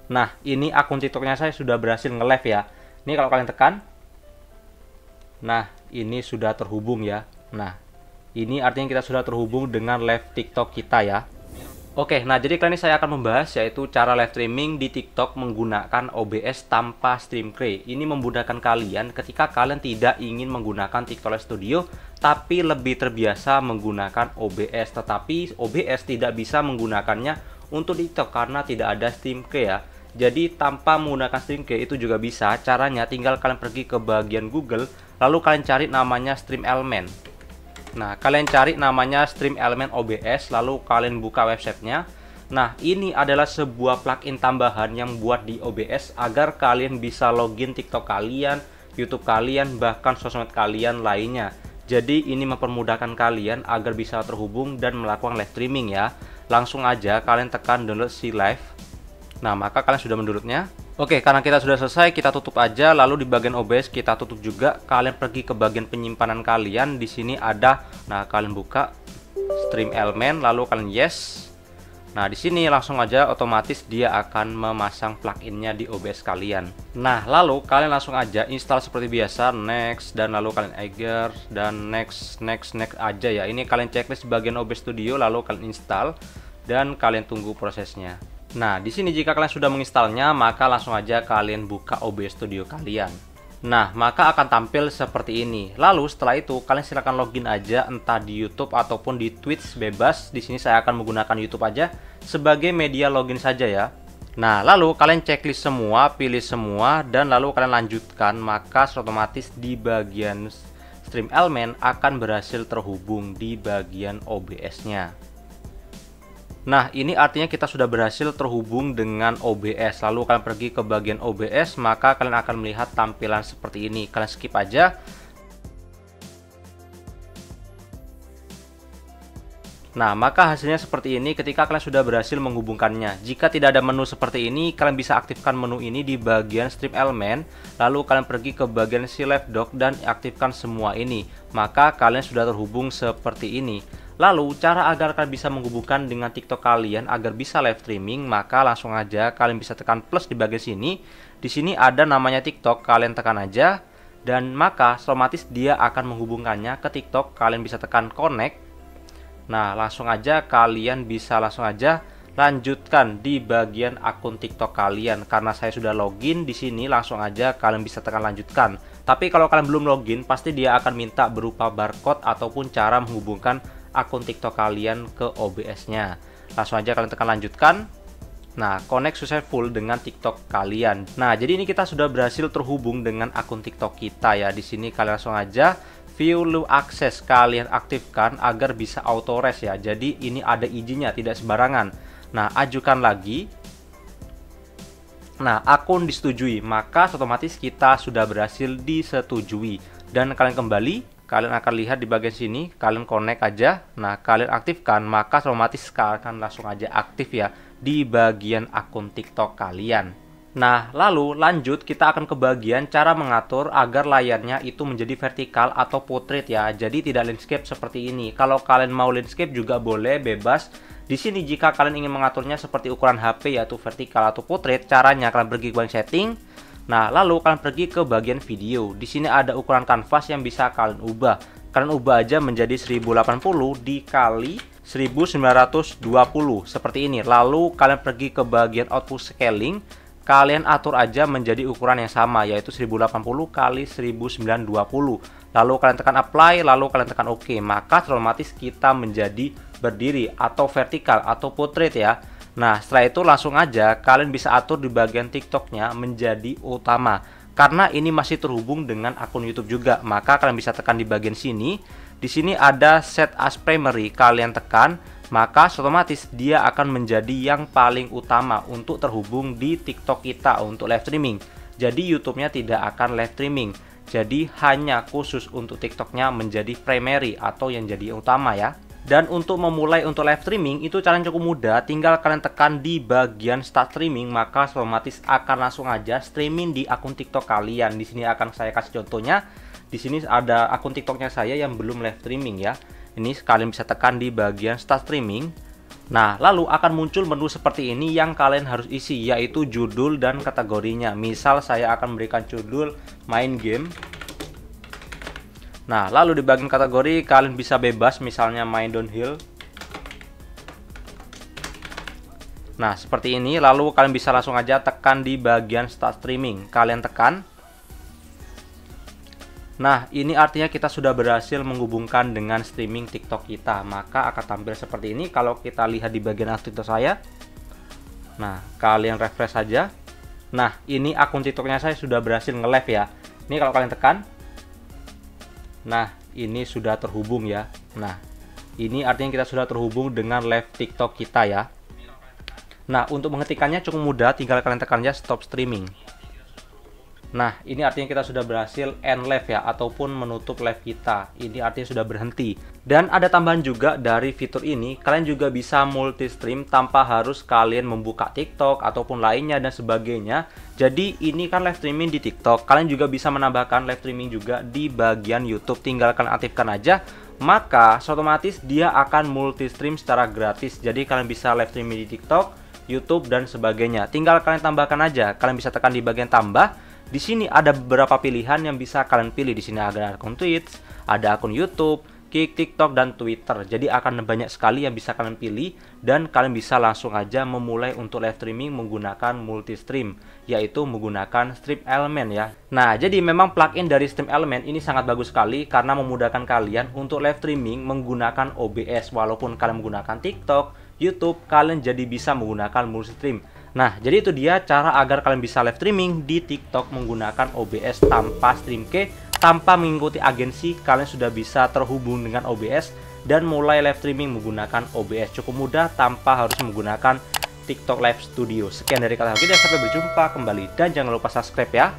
Nah, ini akun TikToknya saya sudah berhasil nge-live ya. Ini kalau kalian tekan, nah ini sudah terhubung ya. Nah, ini artinya kita sudah terhubung dengan live TikTok kita ya. Oke, nah jadi kali ini saya akan membahas yaitu cara live streaming di TikTok menggunakan OBS tanpa StreamCray. Ini memudahkan kalian ketika kalian tidak ingin menggunakan TikTok Live Studio tapi lebih terbiasa menggunakan OBS. Tetapi OBS tidak bisa menggunakannya untuk TikTok karena tidak ada StreamCray ya. Jadi tanpa menggunakan StreamCray itu juga bisa. Caranya tinggal kalian pergi ke bagian Google, lalu kalian cari namanya StreamElement. Nah, kalian cari namanya StreamElement OBS, lalu kalian buka websitenya. Nah, ini adalah sebuah plugin tambahan yang buat di OBS agar kalian bisa login TikTok kalian, YouTube kalian, bahkan sosmed kalian lainnya. Jadi, ini mempermudahkan kalian agar bisa terhubung dan melakukan live streaming ya. Langsung aja kalian tekan download si live. Nah, maka kalian sudah mendownloadnya. Oke, karena kita sudah selesai, kita tutup aja. Lalu di bagian OBS kita tutup juga. Kalian pergi ke bagian penyimpanan kalian. Di sini ada, nah kalian buka StreamElement, lalu kalian yes. Nah, di sini langsung aja otomatis dia akan memasang pluginnya di OBS kalian. Nah, lalu kalian langsung aja install seperti biasa, next, dan lalu kalian eager dan next aja ya. Ini kalian checklist di bagian OBS Studio, lalu kalian install dan kalian tunggu prosesnya. Nah, di sini jika kalian sudah menginstalnya, maka langsung aja kalian buka OBS Studio kalian. Nah, maka akan tampil seperti ini. Lalu setelah itu kalian silahkan login aja entah di YouTube ataupun di Twitch, bebas. Di sini saya akan menggunakan YouTube aja sebagai media login saja ya. Nah, lalu kalian checklist semua, pilih semua, dan lalu kalian lanjutkan. Maka otomatis di bagian StreamElement akan berhasil terhubung di bagian OBS-nya. Nah, ini artinya kita sudah berhasil terhubung dengan OBS. Lalu kalian pergi ke bagian OBS, maka kalian akan melihat tampilan seperti ini. Kalian skip aja. Nah, maka hasilnya seperti ini ketika kalian sudah berhasil menghubungkannya. Jika tidak ada menu seperti ini, kalian bisa aktifkan menu ini di bagian StreamElement. Lalu kalian pergi ke bagian si live dock dan aktifkan semua ini. Maka kalian sudah terhubung seperti ini. Lalu, cara agar kalian bisa menghubungkan dengan TikTok kalian agar bisa live streaming, maka langsung aja kalian bisa tekan plus di bagian sini. Di sini ada namanya TikTok, kalian tekan aja. Dan maka otomatis dia akan menghubungkannya ke TikTok. Kalian bisa tekan connect. Nah, langsung aja kalian bisa langsung aja lanjutkan di bagian akun TikTok kalian. Karena saya sudah login di sini, langsung aja kalian bisa tekan lanjutkan. Tapi kalau kalian belum login, pasti dia akan minta berupa barcode ataupun cara menghubungkan akun TikTok kalian ke OBS-nya. Langsung aja kalian tekan lanjutkan. Nah, connect successful dengan TikTok kalian. Nah, jadi ini kita sudah berhasil terhubung dengan akun TikTok kita ya. Di sini kalian langsung aja view low access kalian aktifkan agar bisa auto rest ya. Jadi ini ada izinnya, tidak sembarangan. Nah, ajukan lagi. Nah, akun disetujui, maka otomatis kita sudah berhasil disetujui. Dan kalian kembali. Kalian akan lihat di bagian sini, kalian connect aja. Nah, kalian aktifkan, maka otomatis akan langsung aja aktif ya di bagian akun TikTok kalian. Nah, lalu lanjut kita akan ke bagian cara mengatur agar layarnya itu menjadi vertikal atau portrait ya. Jadi tidak landscape seperti ini. Kalau kalian mau landscape juga boleh, bebas. Di sini jika kalian ingin mengaturnya seperti ukuran HP yaitu vertikal atau portrait, caranya kalian pergi ke bagian setting. Nah, lalu kalian pergi ke bagian video. Di sini ada ukuran kanvas yang bisa kalian ubah. Kalian ubah aja menjadi 1080 dikali 1920 seperti ini. Lalu kalian pergi ke bagian output scaling. Kalian atur aja menjadi ukuran yang sama yaitu 1080 kali 1920. Lalu kalian tekan apply, lalu kalian tekan OK. Maka otomatis kita menjadi berdiri atau vertikal atau portrait ya. Nah, setelah itu langsung aja kalian bisa atur di bagian TikToknya menjadi utama. Karena ini masih terhubung dengan akun YouTube juga, maka kalian bisa tekan di bagian sini. Di sini ada set as primary, kalian tekan, maka otomatis dia akan menjadi yang paling utama untuk terhubung di TikTok kita untuk live streaming. Jadi YouTube-nya tidak akan live streaming. Jadi hanya khusus untuk TikToknya menjadi primary atau yang jadi utama ya. Dan untuk memulai untuk live streaming itu caranya cukup mudah, tinggal kalian tekan di bagian start streaming, maka otomatis akan langsung aja streaming di akun TikTok kalian. Di sini akan saya kasih contohnya. Di sini ada akun TikToknya saya yang belum live streaming ya. Ini kalian bisa tekan di bagian start streaming. Nah, lalu akan muncul menu seperti ini yang kalian harus isi, yaitu judul dan kategorinya. Misal saya akan memberikan judul main game. Nah, lalu di bagian kategori kalian bisa bebas, misalnya main downhill. Nah, seperti ini. Lalu kalian bisa langsung aja tekan di bagian start streaming. Kalian tekan. Nah, ini artinya kita sudah berhasil menghubungkan dengan streaming TikTok kita. Maka akan tampil seperti ini kalau kita lihat di bagian akun TikTok saya. Nah, kalian refresh saja. Nah, ini akun TikToknya saya sudah berhasil nge-live ya. Ini kalau kalian tekan. Nah, ini sudah terhubung ya. Nah, ini artinya kita sudah terhubung dengan live TikTok kita ya. Nah, untuk menghentikannya cukup mudah, tinggal kalian tekan aja stop streaming. Nah, ini artinya kita sudah berhasil end live ya, ataupun menutup live kita. Ini artinya sudah berhenti. Dan ada tambahan juga dari fitur ini, kalian juga bisa multi stream tanpa harus kalian membuka TikTok ataupun lainnya dan sebagainya. Jadi ini kan live streaming di TikTok, kalian juga bisa menambahkan live streaming juga di bagian YouTube. Tinggal kalian aktifkan aja, maka otomatis dia akan multi stream secara gratis. Jadi kalian bisa live streaming di TikTok, YouTube dan sebagainya. Tinggal kalian tambahkan aja, kalian bisa tekan di bagian tambah. Di sini ada beberapa pilihan yang bisa kalian pilih. Di sini ada akun Twitch, ada akun YouTube, Kick, TikTok, dan Twitter. Jadi akan banyak sekali yang bisa kalian pilih dan kalian bisa langsung aja memulai untuk live streaming menggunakan multi stream, yaitu menggunakan Stream Element ya. Nah, jadi memang plugin dari Stream Element ini sangat bagus sekali karena memudahkan kalian untuk live streaming menggunakan OBS. Walaupun kalian menggunakan TikTok, YouTube, kalian jadi bisa menggunakan multi stream. Nah, jadi itu dia cara agar kalian bisa live streaming di TikTok menggunakan OBS tanpa StreamKey, tanpa mengikuti agensi. Kalian sudah bisa terhubung dengan OBS dan mulai live streaming menggunakan OBS. Cukup mudah tanpa harus menggunakan TikTok Live Studio. Sekian dari kata kita, sampai berjumpa kembali dan jangan lupa subscribe ya.